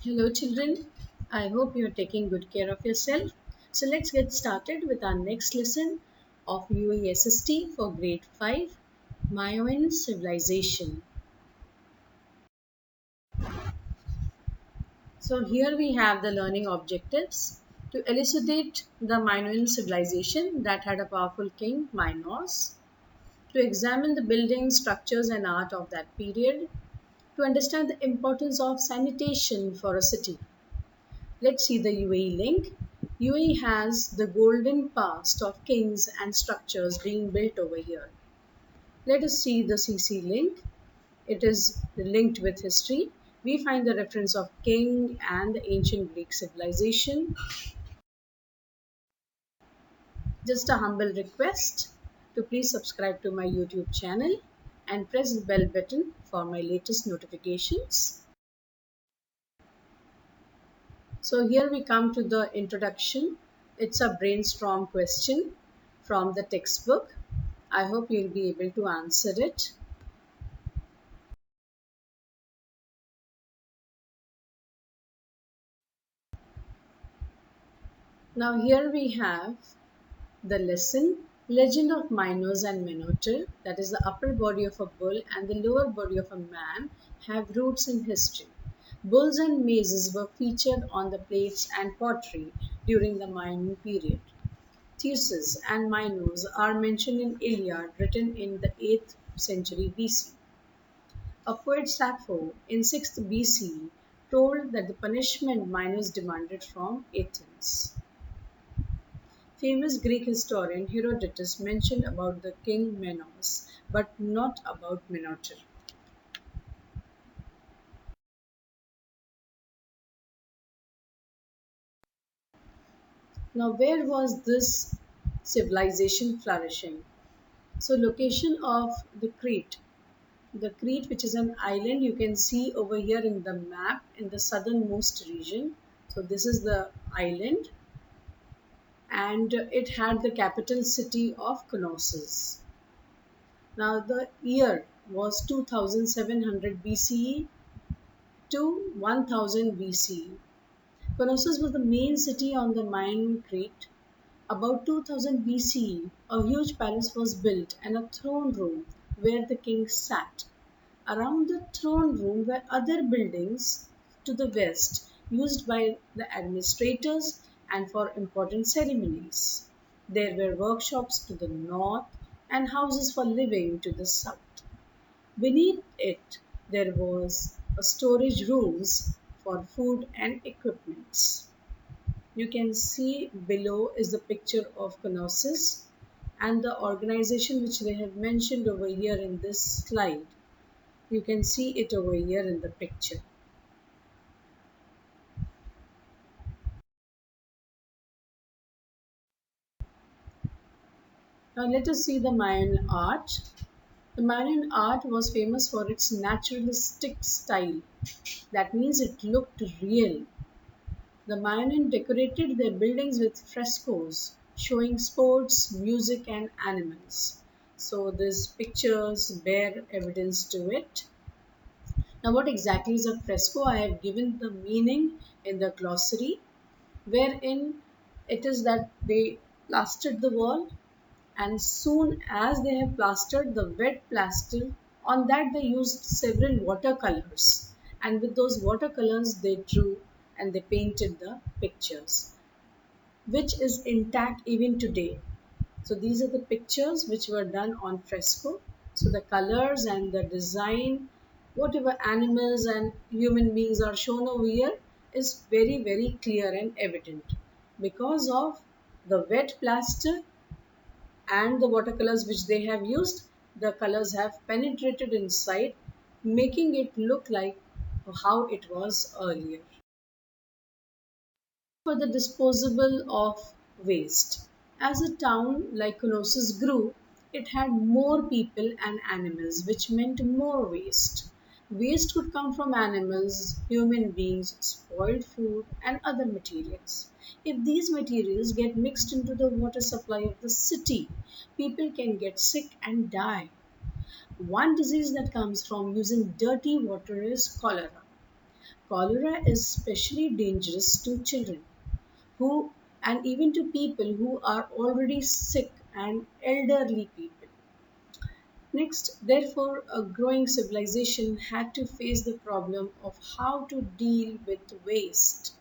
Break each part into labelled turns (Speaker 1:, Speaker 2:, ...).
Speaker 1: Hello, children. I hope you are taking good care of yourself. So, let's get started with our next lesson of U.A.E for grade 5 Minoan Civilization. So, here we have the learning objectives to elucidate the Minoan civilization that had a powerful king, Minos, to examine the buildings, structures, and art of that period, to understand the importance of sanitation for a city. Let's see the U.A.E link. U.A.E has the golden past of kings and structures being built over here. Let us see the CC link. It is linked with history. We find the reference of king and the ancient Greek civilization. Just a humble request to please subscribe to my YouTube channel and press the bell button for my latest notifications. So here we come to the introduction. It's a brainstorm question from the textbook. I hope you'll be able to answer it. Now here we have the lesson Legend of Minos and Minotaur, that is the upper body of a bull and the lower body of a man, have roots in history. Bulls and mazes were featured on the plates and pottery during the Minoan period. Theseus and Minos are mentioned in Iliad written in the 8th century BC. A poet Sappho in 6th BC told that the punishment Minos demanded from Athens. Famous Greek historian Herodotus mentioned about the king Minos, but not about Minotaur. Now, where was this civilization flourishing? So, location of the Crete. The Crete, which is an island, you can see over here in the map in the southernmost region. So, this is the island, and it had the capital city of Knossos. Now, the year was 2700 BCE to 1000 BCE. Knossos was the main city on the Minoan Crete. About 2000 BCE, a huge palace was built and a throne room where the king sat. Around the throne room were other buildings to the west used by the administrators and for important ceremonies. There were workshops to the north and houses for living to the south. Beneath it there was a storage rooms for food and equipments. You can see below is the picture of Knossos and the organization which they have mentioned over here in this slide. You can see it over here in the picture. Now let us see the Mayan art. The Mayan art was famous for its naturalistic style. That means it looked real. The Mayan decorated their buildings with frescoes showing sports, music, and animals. So these pictures bear evidence to it. Now, what exactly is a fresco? I have given the meaning in the glossary, wherein it is that they plastered the wall, and soon as they have plastered the wet plaster, on that they used several watercolors, and with those watercolors they drew and they painted the pictures, which is intact even today. So these are the pictures which were done on fresco. So the colors and the design, whatever animals and human beings are shown over here is very, very clear and evident because of the wet plaster and the watercolors which they have used. The colors have penetrated inside, making it look like how it was earlier. For the disposal of waste. As a town like Knossos grew, it had more people and animals, which meant more waste. Waste could come from animals, human beings, spoiled food, and other materials. If these materials get mixed into the water supply of the city, people can get sick and die. One disease that comes from using dirty water is cholera. Cholera is especially dangerous to children who and even to people who are already sick and elderly people. Next, therefore, a growing civilization had to face the problem of how to deal with waste.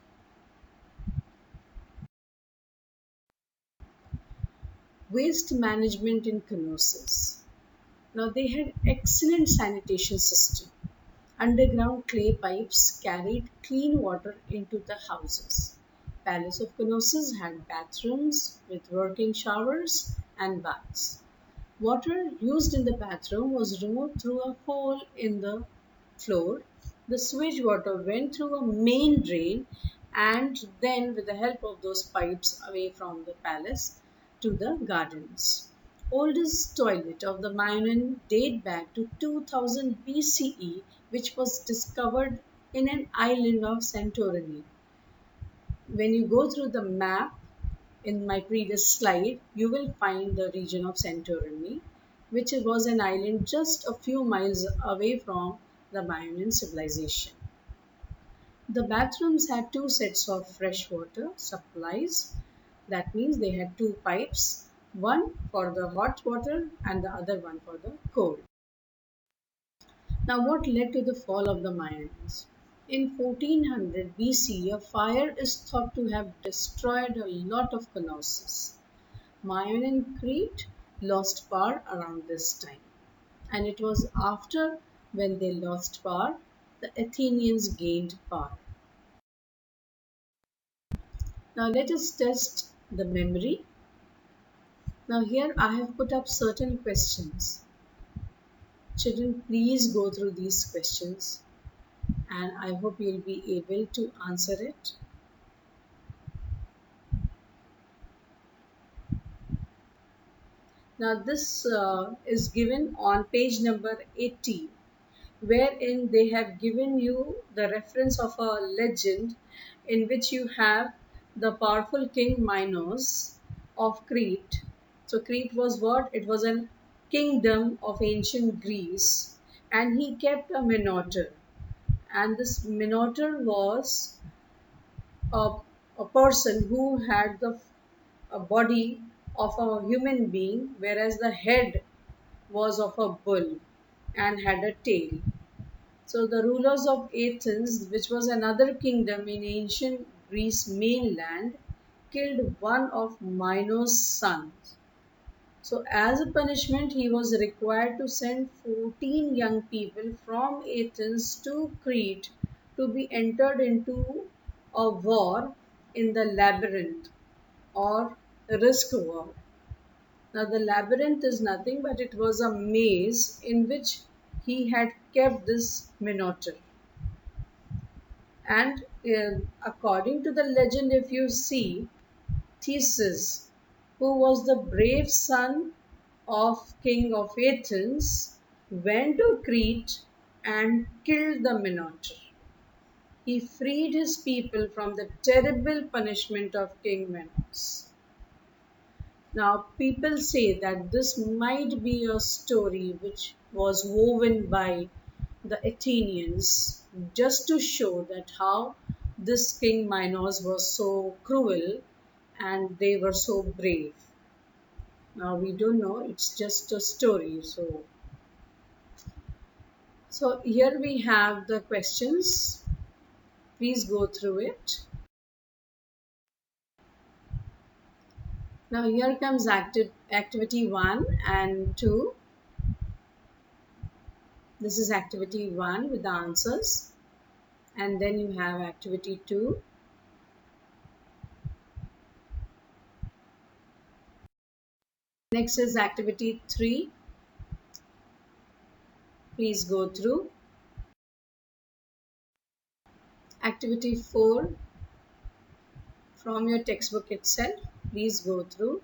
Speaker 1: Waste management in Knossos. Now they had excellent sanitation system. Underground clay pipes carried clean water into the houses. Palace of Knossos had bathrooms with working showers and baths. Water used in the bathroom was removed through a hole in the floor. The sewage water went through a main drain and then, with the help of those pipes away from the palace, to the gardens. Oldest toilet of the Minoan date back to 2000 BCE, which was discovered in an island of Santorini. When you go through the map in my previous slide, you will find the region of Santorini, which was an island just a few miles away from the Minoan civilization. The bathrooms had two sets of freshwater supplies. That means they had two pipes, one for the hot water and the other one for the cold. Now, what led to the fall of the Mayans? In 1400 BC, a fire is thought to have destroyed a lot of Knossos. Mayon and Crete lost power around this time, and it was after when they lost power the Athenians gained power. Now let us test the memory. Now here I have put up certain questions. Children, please go through these questions and I hope you will be able to answer it. Now this is given on page number 80, wherein they have given you the reference of a legend in which you have the powerful king Minos of Crete. So Crete was what? It was a kingdom of ancient Greece, and he kept a Minotaur. And this Minotaur was a, a person who had the a body of a human being, whereas the head was of a bull and had a tail. So the rulers of Athens, which was another kingdom in ancient Greece mainland, killed one of Minos' sons. So as a punishment, he was required to send 14 young people from Athens to Crete to be entered into a war in the labyrinth or risk war. Now the labyrinth is nothing but it was a maze in which he had kept this Minotaur. And according to the legend, if you see, Theseus, who was the brave son of King of Athens, went to Crete and killed the Minotaur. He freed his people from the terrible punishment of King Minos. Now, people say that this might be a story which was woven by the Athenians just to show that how this King Minos was so cruel and they were so brave. Now, we don't know, it's just a story. So here we have the questions. Please go through it. Now, here comes activity 1 and 2. This is activity 1 with the answers, and then you have activity 2. Next is activity 3. Please go through. Activity 4 from your textbook itself. Please go through.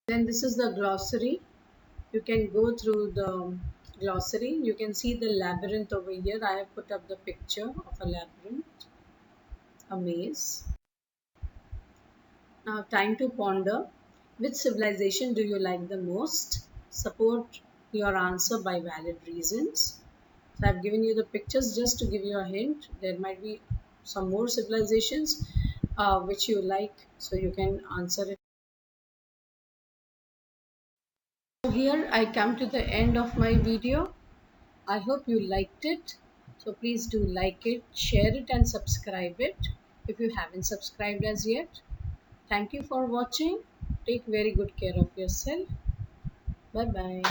Speaker 1: Then this is the glossary. You can go through the glossary. You can see the labyrinth over here. I have put up the picture of a labyrinth, a maze. Now, time to ponder. Which civilization do you like the most? Support your answer by valid reasons. So I've given you the pictures just to give you a hint. There might be some more civilizations which you like, so you can answer it. So here I come to the end of my video. I hope you liked it. So please do like it, share it and subscribe it if you haven't subscribed as yet. Thank you for watching. Take very good care of yourself. Bye bye.